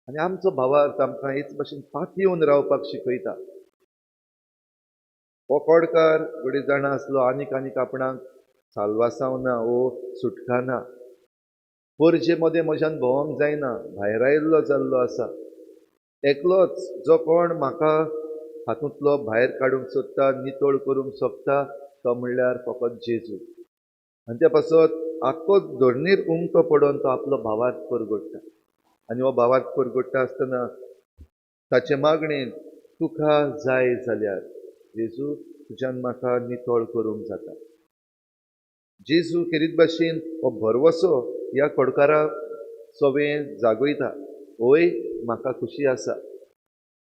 आनी आमचो भावार्थ आमकां हेच भाशेन पातयेवन रावपाक शिकयता. हो कोडकार घडये जाणा आसलो आनीक आपणाक साल्वासांव ना वो सुटका ना. परजे मदें म्हज्यान भोवंक जायना, भायर आयिल्लो जाल्लो आसा. एकलोच जो कोण म्हाका हातूंतलो भायर काडूंक सोदता, नितळ करूंक सोदता, तो म्हणल्यार फकत जेजू. आनी ते पासत आख्खो धरणीर उमटो पडोवन तो आपलो भावार्थ परगडटा. आनी हो भावार्थ परगडटा आसतना ताचे मागणेन तुका जाय जाल्यार जेजू तुज्यान म्हाका नितळ करूंक जाता. जेजू खेरीत भाशेन हो भरवसो ह्या कडकाराक सवें जागयता. ओय म्हाका खुशी आसा,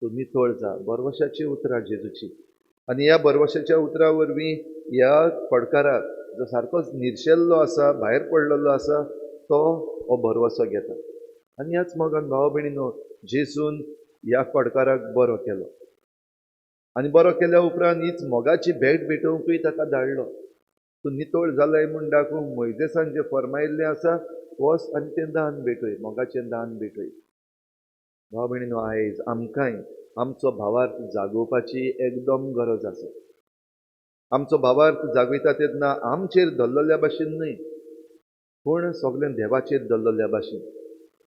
तूं नितळ जा. बरवशाची उतरां जेजूची. आनी ह्या बरवशाच्या उतरां वरवीं ह्या कडकाराक जो सारकोच निर्शेल्लो आसा, भायर पडलेलो आसा, तो हो बरवसो घेता. आनी ह्याच मोगान भाव भयणीनो, जेजून ह्या कडकाराक बरो केलो. आनी बरो केल्या उपरांत हीच मोगाची भेट भेटोवंकूय ताका धाडलो. तूं नितळ जालाय म्हूण दाखोवंक मोइजेसान जें फर्मायिल्लें आसा, वच आनी तें दान भेटय, मोगाचें दान भेटय. भाव भयणीनो, आयज आमकांय आमचो भावार्थ जागोवपाची एकदम गरज आसा. आमचो भावार्थ जागयता तेन्ना आमचेर धरलेल्या भाशेन न्हय, पूण सगळें देवाचेर धरलेल्या भाशेन.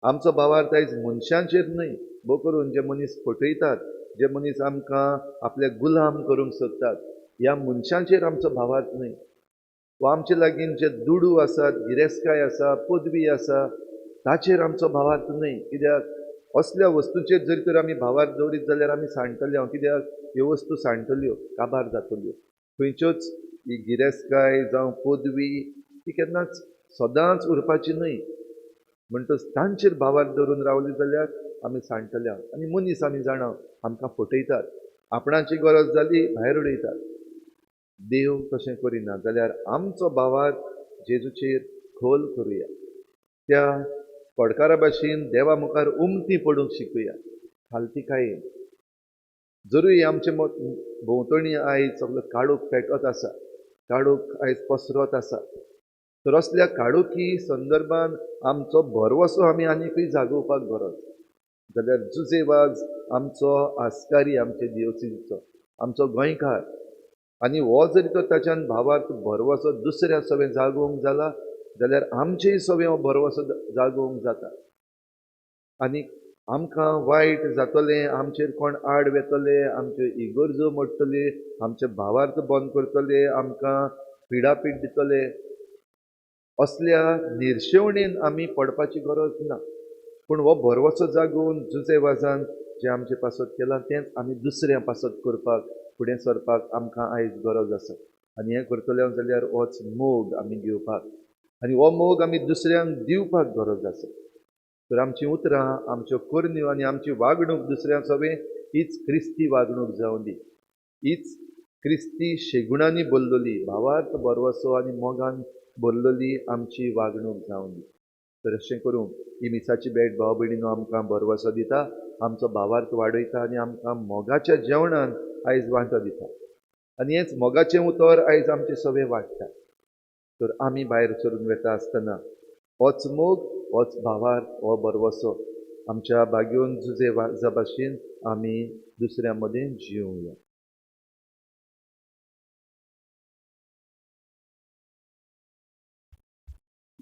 आमचो भावार्थ आयज मनशांचेर न्हय, भोव करून जे मनीस फटयतात, जे मनीस आमकां आपले गुलाम करूंक सोदतात, ह्या मनशांचेर आमचो भावार्थ न्हय. वा आमचे लागीं जे दुडू आसात, गिरेस्तकाय आसा, पदवी आसा, ताचेर आमचो भावार्थ न्हय. कित्याक असल्या वस्तूंचेर जरी तर आमी भावार्थ दवरीत जाल्यार आमी सांडटले. कित्याक ह्यो वस्तू सांडटल्यो, काबार जातल्यो. खंयच्योच ही गिरेस्तकाय जावं पदवी ती केन्नाच सदांच उरपाची न्हय. म्हणटच तांचेर भावार्थ धरून रावली जाल्यार आमी सांडटल्या. आनी मनीस आमी जाणा आमकां फटयतात, आपणाची गरज जाली भायर उडयतात. देव तशें करिना. जाल्यार आमचो भावार्थ जेजूचेर खोल करुया. त्या कडकारा भाशेन देवा मुखार उमटी पडूंक शिकुया. खालती काय जरूय आमचे भोंवतणी आयज सगळो काळोख पेटत आसा, काळोख आयज पसरत आसा, तर असल्या काळोखी संदर्भान आमचो भरवसो आमी आनीकूय जागोवपाक गरज. जाल्यार जुजेबाज आमचो आस्कारी, आमचे दिवचीचो, आमचो गोंयकार. आनी हो जरी तर ताच्यान भावार्थ भरवसो दुसऱ्या सवें जागोवंक जाला जाल्यार आमचेय सवें हो भरवसो जागोवंक जाता. आनी आमकां वायट जातलें, आमचेर कोण आड वेतले, आमच्यो इगर्जो मोडटले, आमचे भावार्थ बंद करतले, आमकां पिडापीड दितले, असल्या निर्शेवणेन आमी पडपाची गरज ना. पूण हो भरवसो जागोवन जुजेबाजान जें आमचे पासत केलां तेंच आमी दुसऱ्या पासत करपाक, फुडें सरपाक आमकां आयज गरज आसा. आनी हें करतले जाल्यार होच मोग आमी घेवपाक, आनी हो मोग आमी दुसऱ्यांक दिवपाक गरज आसा. तर आमची उतरां, आमच्यो करण्यो आनी आमची वागणूक दुसऱ्यांक सवें हीच क्रिस्ती वागणूक जावं दी. हीच क्रिस्ती शेगुणांनी भरलेली, भावार्थ भरवसो आनी मोगान भरलेली आमची वागणूक जावं दी. तर अशें करून ही मिसाची भेट भाव भयणीनो आमकां भरवसो दिता, आमचो भावार्थ वाडयता आनी आमकां मोगाच्या जेवणान आयज वांटो दिता. आनी हेंच मोगाचें उतर आयज आमचे सवें वाडटा. तर आमी भायर सरून वेता आसतना होच मोग, होच भावार्थ, हो भरवसो आमच्या बागेवन जुजे भाशेन आमी दुसऱ्या मदें जिवूया.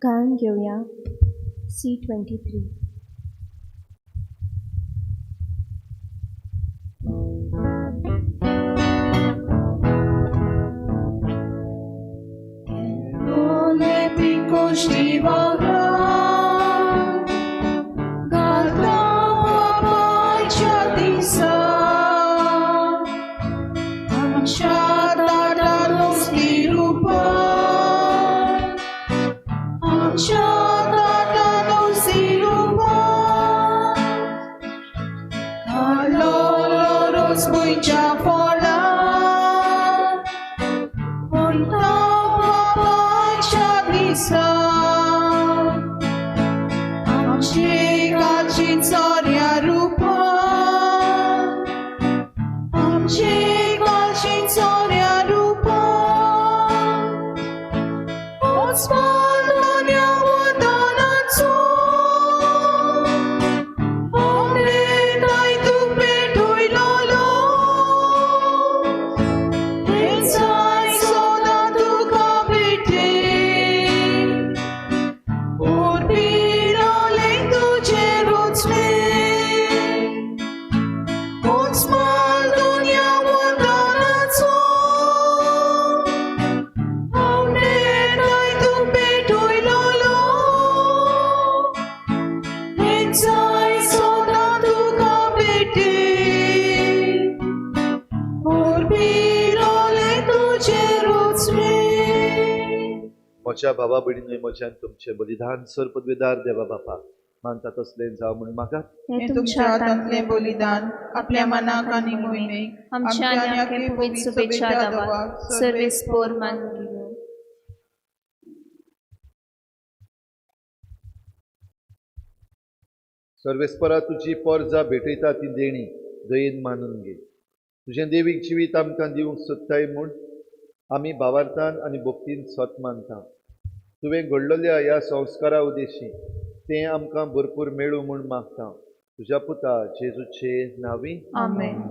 गायन घेऊया C23. म्हज्या भावा भयणींनो म्हज्यान तुमचें बलिदान सर पदवेदार देवा बापा मानता तसलें जावं म्हूण म्हाका हे तुमच्या हातांतले बलिदान आपल्या मनाक आनी मोहिमेक आमच्या आनी आख्खे पवित्र सभेच्या दावाक सर्वेस्पोर मानून घेवं. सर्वेस्परा तुजी पोरजा भेटयता ती देणी दयेन मानून घे. तुजें देवीक जिवीत आमकां दिवंक सोदताय म्हूण आमी भावार्थान आनी भक्तीन सोत मानता. तुवें घडलेल्या ह्या संस्कारा उदेशी तें आमकां भरपूर मेळूं म्हूण मागता. तुज्या पुता जेजूचे नांवी आमेन.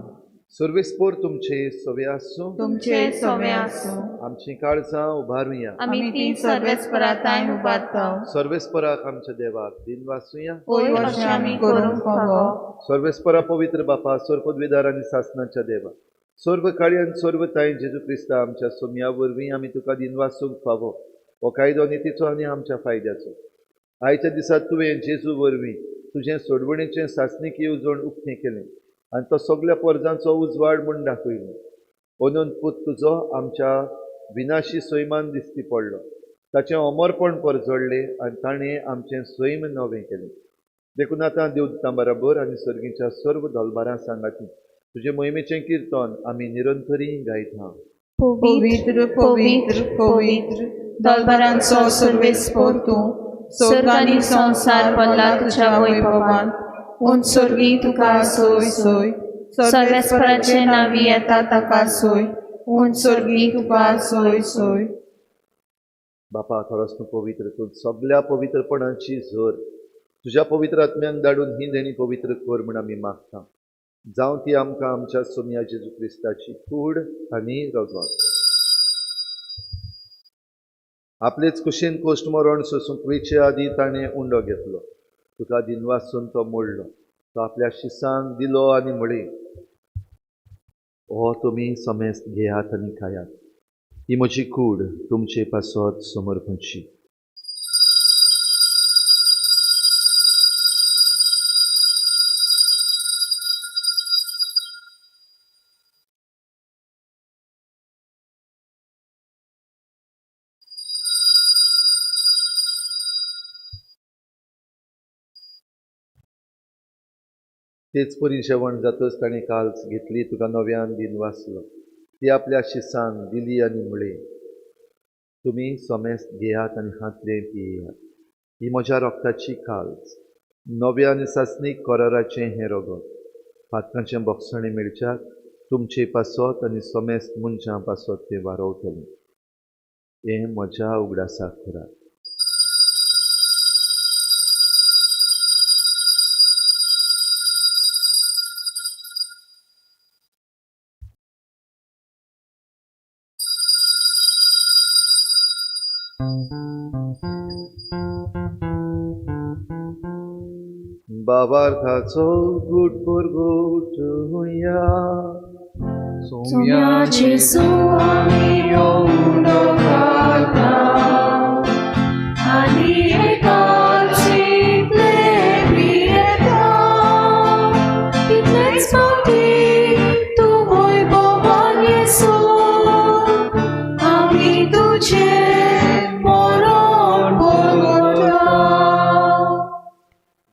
सर्वेस्पोर तुमचे सवे आसूं. तुमचे सवे आसूं. आमची काळजां उबारुया. आमी ती सर्वेस्पराताय उबारताव. सर्वेस्पराक आमच्या देवाक दिन वाचूया. होय अशें आमी करूंक फावो. सर्वेस्परा पवित्र बापा सर पदवेदार आनी सासणाच्या देवा सर्व काळी आनी सर्व ताई जेजू क्रिस्ता आमच्या सोम्या वरवीं आमी तुका दिन वाचूंक फावो. हो कायदो नितीचो आनी आमच्या फायद्याचो. आयच्या दिसात तुवें जेजू वरवीं तुजें सोडवणेचें सासणीक येवजण उक्तें केलें आनी तो सगळ्या पोरजांचो उजवाड म्हूण दाखयलो. म्हणून पूत तुजो आमच्या विनाशी सैमान दिसती पडलो. ताचें अमरपण परजडलें आनी ताणें आमचें सैम नवें केलें. देखून आतां देवदूतां बरोबर आनी सर्गीच्या सर्व दलबारां सांगाती तुजे मोहिमेचें किर्तन आमी निरंतरी गायता. पवित्र पवित्र पवित्र दलबारांचो सर्वेस्पोर तूं स्वर्ग आनी संसार पडला तुज्या वैभवान. उंच स्वर्गी तुका सोय सोय. सर्वेस्पराचे नांवी येता ताका सोय. उंच स्वर्गी तुका सोय सोय. बापा खरोच तूं पवित्र. तूं सगळ्या पवित्रपणाची झर तुज्या पवित्र आत्म्यांक धाडून ही देणी पवित्र कर म्हूण आमी मागता. जावं ती आमकां आमच्या सोम्या जेजू क्रिस्ताची कूड आनी रगत. आपलेच कुशीन कोश्ट मरण सोसूंक वेचे आदीं ताणें उंडो घेतलो. तुका दिन वाचून तो मोडलो. तो आपल्या शिसांक दिलो आनी म्हळे हो तुमी समेस्त घेयात आनी खायात. ही म्हजी कूड तुमचे पासत समर्पणची. तेच परी जेवण जातच ताणें काल्स घेतली तुका नव्यान दिन वाचलो. ती आपल्या शिसांक दिली आनी म्हळे तुमी समेस्त घेयात आनी हातले पियेयात. ही म्हज्या रोगताची काल्स नव्या आनी सासणीक कराराचें हें रगत. फातकांचें बोगसणें मेळच्याक तुमचे पासत आनी समेस्त मनशां पासत तें वारोवतलें. हें म्हज्या उगडासाक करात. भावार्थाचो घोट पर घोट होया. सोम्या जेजू आमी उंडो घालता आनी एकाची पियेता. इतलेच फावटी तूं वैभवान येसो आमी तुजें मरण भोगता.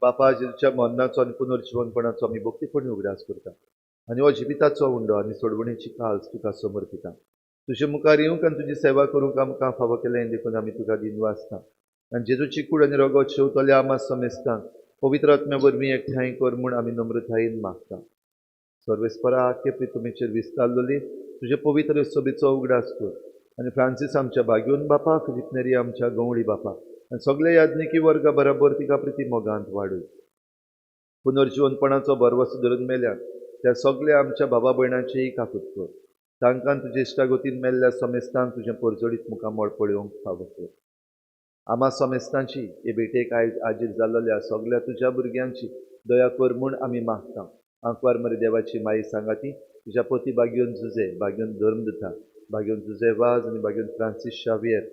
बापा जेजूच्या मरणाचो आनी पुनर्जीवनपणाचो आमी भक्तीपणी उगडास करता आनी हो जिविताचो उंडो आनी सोडवणेची काल्स तुका समर्पिता. तुजे मुखार येवंक आनी तुजी सेवा करूंक आमकां फावो केलें देखून आमी तुका दिन वाचता. आनी जेजूची कूड आनी रगत शेवतल्या आमा समेस्तांक पवित्र आत्म्या वरवीं एकठांय कर म्हूण आमी नम्रतायेन मागता. सर्वेस्परा आख्खे प्रितुमेचेर विस्तारलेली तुजे पवित्र सभेचो उगडास कर आनी फ्रांसीस आमच्या भाग्योन बापाक जितनेरी आमच्या गवळी बापा आनी सगळे याज्ञिकी वर्गा बरोबर तिका प्रिती मोगांत वाडय. पुनर्जीवनपणाचो भरवसो धरून मेल्यात त्या सगळ्या आमच्या भावा भयणांचेय काकूत कर. तांकां तुजे इश्टागतीन मेल्ल्या समेस्तांक तुजें परजडीत मुखामळ पळोवंक फावो कर. आमा समेस्तांची हे भेटेक आयज आजीर जाल्ल्या सगळ्या तुज्या भुरग्यांची दया कर म्हूण आमी मागता. आंकवार मरे देवाची माई सांगाती तुज्या पती भाग्योन जुजे भाग्योन धर्मदता भाग्योन जुजे वाज आनी भाग्योन फ्रांसीस शावियर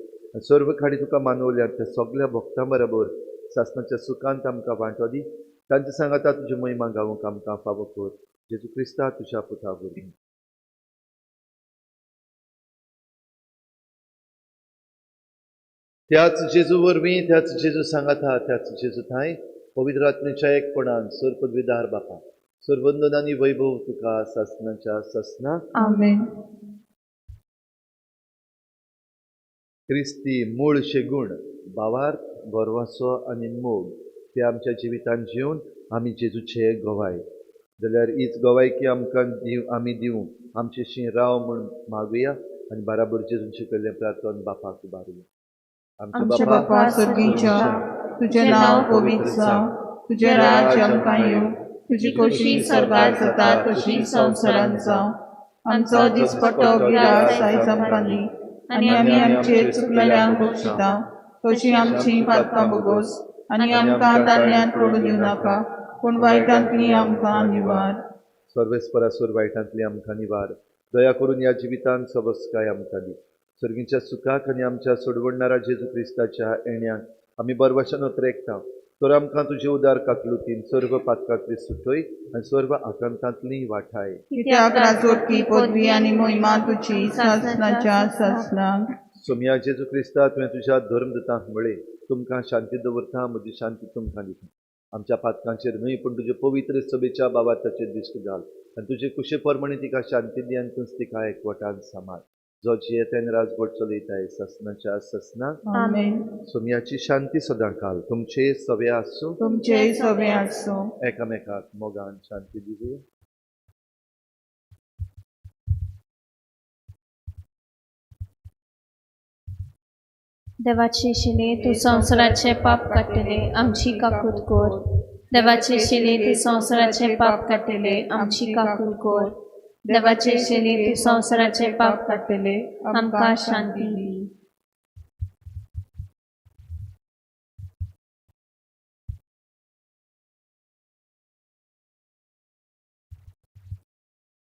सर्व खाडी तुका मानवल्यात त्या सगळ्या भक्तां बरोबर सासणाच्या सुखांत आमकां वांटो दी. तांचे सांगाता तुजी महिमा गावूंक आमकां फावो कर. जेजू क्रिस्ता तुज्या पुता वरवीं. त्याच जेजू वरवीं त्याच जेजू सांगाता त्याच जेजू थंय पवित्र आत्म्याच्या एकपणान सर पदवीदार बापा सर्वंदन आनी वैभव तुका ससनाच्या ससना आमेन. क्रिस्ती मूळशे गुण भावार्थ गोरवासो आनी मोग ते आमच्या जिवितांत जिवन आमी जेजूचे गोवाय जाल्यार हीच गोवायकी आमकां आमी दिवं आमचेशी राव म्हूण मागुया आनी बाराबर जेजूचे कडलें प्रार्थन बापाक उबारुया. आमच्या बापा स्वर्गीच्या तुझें नांव पवित्र जावं, तुझें राज्य आमकां येवं, तुजी खोशी स्वर्गांत जाता तशी संवसारांत जावं. आमचो दिसपट्टो गिरास आयज आमकां दी आनी आमी आमचेर चुकलेल्यांक बक्षिता तशी आमची पातकां बोगोस आनी आमकां दादल्यांत पडूं दिवं नाका पूण वायटांतली आमकां निवार. सर्वेस्परासूर वायटांतली आमकां निवार. दया करून ह्या जिवितांत सबस्काय आमकां दी. सर्गीच्या सुखाक आनी आमच्या सोडवणारा जेजू क्रिस्ताच्या येण्याक आमी बरवशान उतरेकता तर आमकां तुजे उदार काकलुतीन सर्व पातकांतली सुटय आनी सर्व आकांतांतली वाठाय. कित्याक राजवटी पदवी आनी महिमा तुजी ससनाच्या ससनाक. सोम्या जेजू क्रिस्ता तुवें तुज्या धर्मदूतांक म्हळें तुमकां शांती दवरता म्हजी शांती तुमकां दिता. आमच्या पातकांचेर न्हय पूण तुजे पवित्र सभेच्या बाबाताचेर दिश्ट घाल आनी तुजे कुशे परमणी तिका शांती दी आनी तुज तिका एकवटान सांबाळ जो जियेतेन राजवट चलयताय ससनाच्या ससनाक आमेन. सोम्याची शांती सदांकाल तुमचे सवे आसूं तुमचेय सवे आसूं. एकामेकाक मोगान शांती दिवया. देवाचे शिले तू संवसाराचे पाप काडटले आमची काकूट कोर. देवाचे शिले तू संवसाराचे पाप काडटले आमची काकूट कोर. देवाचे शिले तू संवसाराचे पाप काडटले आमकां शांती दी.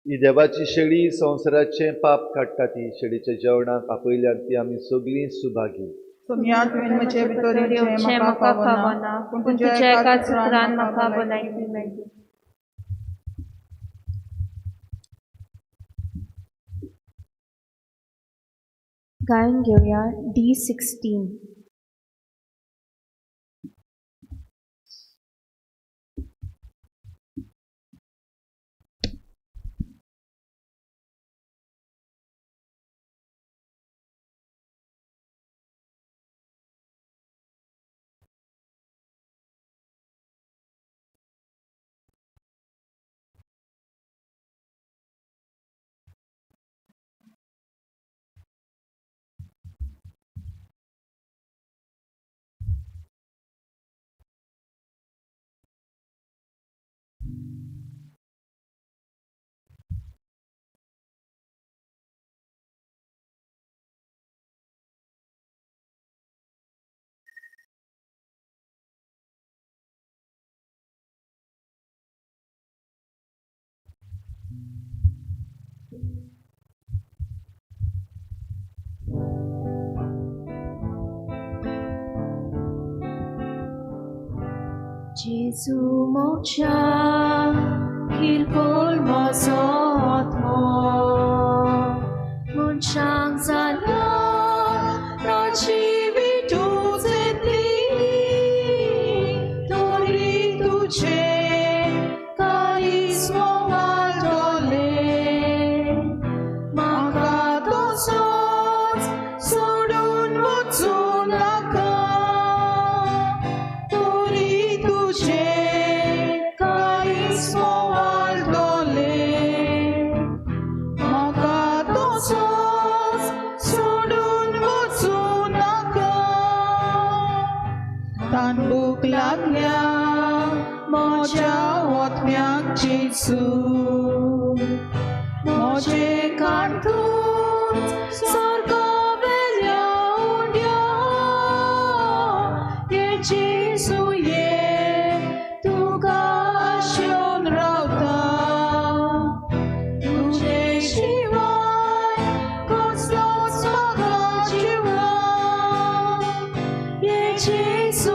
ही देवाची शेळी संवसाराचे पाप काडटा ती शेळीच्या जेवणाक आपयल्यान ती आमी सगळीं सुभागी. सोम्या तुवें म्हजे भितर येवचें म्हाका फावना पूण तुज्या एकाच उतरान म्हाका भलायकी मेळटली. गायन घेवया D16. Jesu mocia, kirkol masat mo, munchang zala, rachivi tu zeti, tori tuche, karismo valdole, makato sot, sodun votsunaka. Tanbuk लागल्या म्हज्या ओतम्याक जेजू म्हजे कांतून स्वर्गा वेल्या उंड्या ये जेजू ये तुका आशेन रावता तुजे शिवाय कसलोच म्हाका जिवना ये जेजू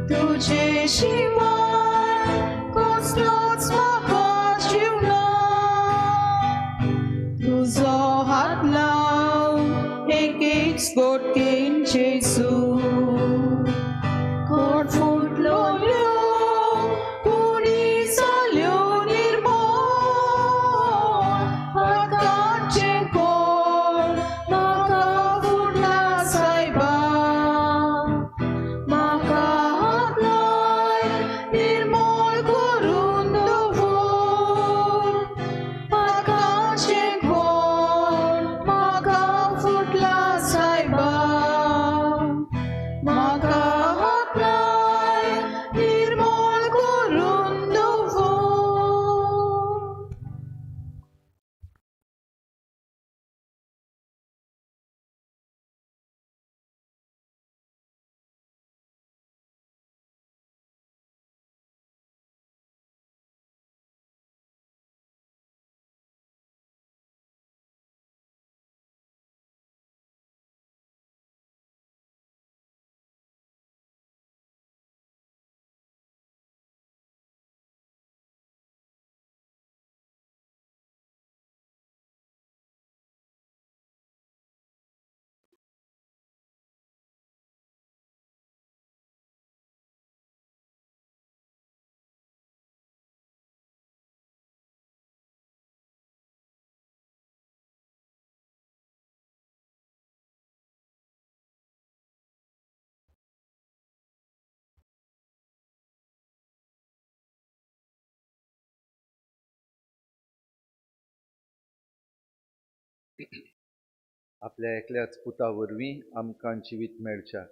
तुझे शिवाय कसलोच म्हाका जिवना आपल्या एकल्याच पुता वरवीं आमकां जिवीत मेळच्या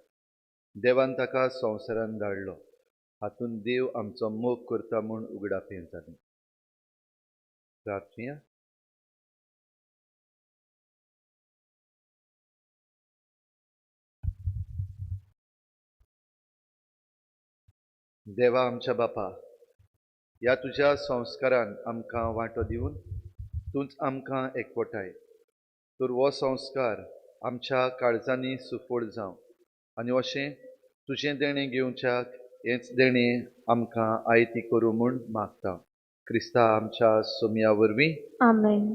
देवान ताका संवसारान धाडलो हातून देव आमचो मोग करता म्हूण उगडापें जालें प्रार्थया देवा आमच्या बापा ह्या तुज्या संस्कारान आमकां वांटो दिवन तूंच आमकां एकवटाय तर हो संस्कार आमच्या काळजांनी सुफोड जावं आनी अशें तुजें देणें घेवच्याक हेंच देणें आमकां आयती करूं म्हूण मागता क्रिस्ता आमच्या सोमया वरवीं आमेन.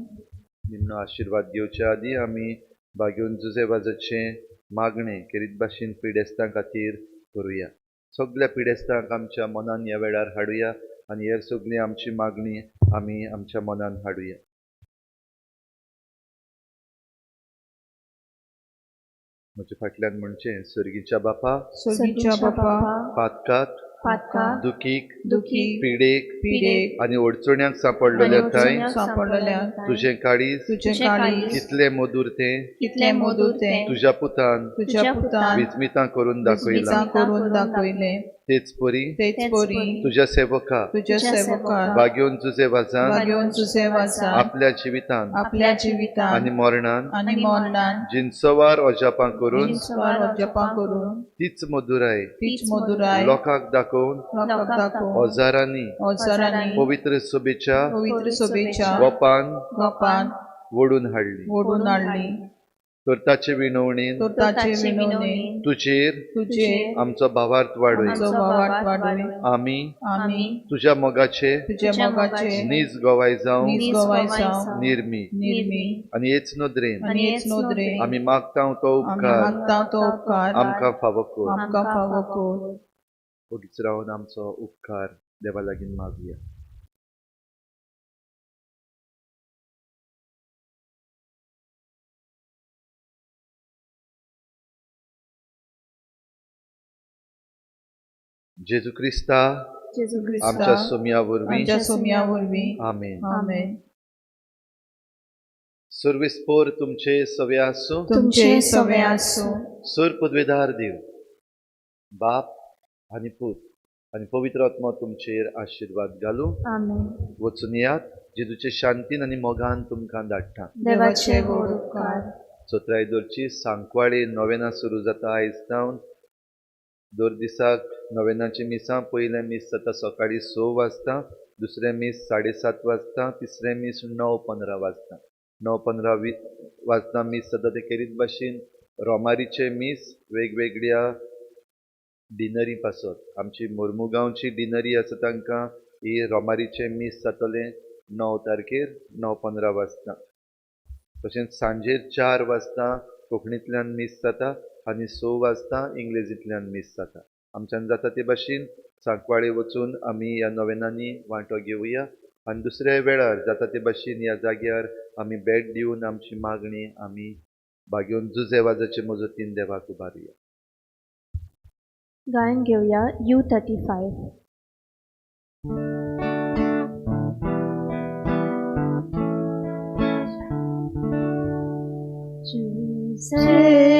निमणो आशिर्वाद घेवच्या आदीं आमी बागेवन जुजेबाजाचें मागणें करीत भाशेन पिडेस्तां खातीर करुया सगळ्या पिडेस्तांक आमच्या मनान ह्या वेळार हाडुया आनी हेर सगळी आमची मागणी आमी आमच्या मनान हाडुया म्हज्या फाटल्यान म्हणचें सर्गीच्या बापा सर्गीच्या बापा पातकात पातकाक दुखीक दुखीक पिडेक पिडेक आनी अडचण्यांक सांपडलेल्या थंय सांपडलेल्या तुजें काळीज तुजें काळीज कितलें मधुर तें कितलें मधुर तें तुज्या पुतान तुज्या पुतान विस्मितां करून दाखयलां विस्मितां करून दाखयलें तेच परी तेच परी तुज्या सेवका तुज्या सेवकाक बागेवन जुजे वाजान बागेवन तुजे वाचा आपल्या जिवितान आपल्या जिवितान आनी मरणान आनी मरणान जिनसवार अजापां करून स्वार जपा करून तीच मधुराय तीच मधुराय लोकांक दाखोवन लोकांक दाखोवन ओजारांनी अवसरांनी पवित्र सोबेच्या पवित्र सोबेच्या गोपान गोपान ओडून हाडली ओडून हाडली तर ताचे विणवणेन तर ताचे विणवणेन तुजेर तुजे आमचो भावार्थ वाडय आमचो भावार्थ वाडोय आमी आमी तुज्या मोगाचे तुजे मोगाचे नीज गोवाय जावं नीज गोवाय जावं निर्मी निर्मी आनी हेच नदरेन आनी हेच नोदरे आमी मागता तो आमी उपकार मागता तो उपकार आमकां फावो कर आमकां फावो कर ओगीच रावन आमचो उपकार देवा लागीं मागुया जेजू क्रिस्ता जेजू आमच्या सोमया वरवीं आमच्या सोमया वरवीं आमेन आमेन सर्वेस्पोर तुमचे सवे आसूं तुमचे सवे आसूं सर पदवेदार देव बाप आनी पूत आनी पवित्र आत्मा तुमचेर आशिर्वाद घालूं आमेन. वचून येयात जेजूचे शांतीन आनी मोगान तुमकां धाडटा देवाचे गोड उपकार सतरायदोरची सांकवाळी नोवेना सुरू जाता आयज जावन दर दिसाक नोवेनाची मिसां पयलें मीस जाता सकाळीं 6 वाजता दुसरें मीस 7:30 वाजता तिसरें मीस 9:15 वाजता 9:15 वाजता मीस जाता ते केरीत भाशेन रोमारीचे मीस वेगवेगळ्या डिनरी पासत आमची मोर्मुगांवची डिनरी आसा तांकां ही रोमारीचे मीस जातले 9 तारखेर 9:15 वाजता तशेंच सांजेर 4 वाजता कोंकणींतल्यान मीस जाता आनी 6 वाजता इंग्लिशींतल्यान मीस जाता आमच्यान जाता ते भाशेन सांकवाळे वचून आमी ह्या नोवेनांनी वांटो घेवया आनी दुसऱ्या वेळार जाता ते भाशेन ह्या जाग्यार आमी भेट दिवन आमची मागणी आमी बागेवन जुजे वाजाचे मजतीन देवाक उबारुया गायन घेऊया U35. से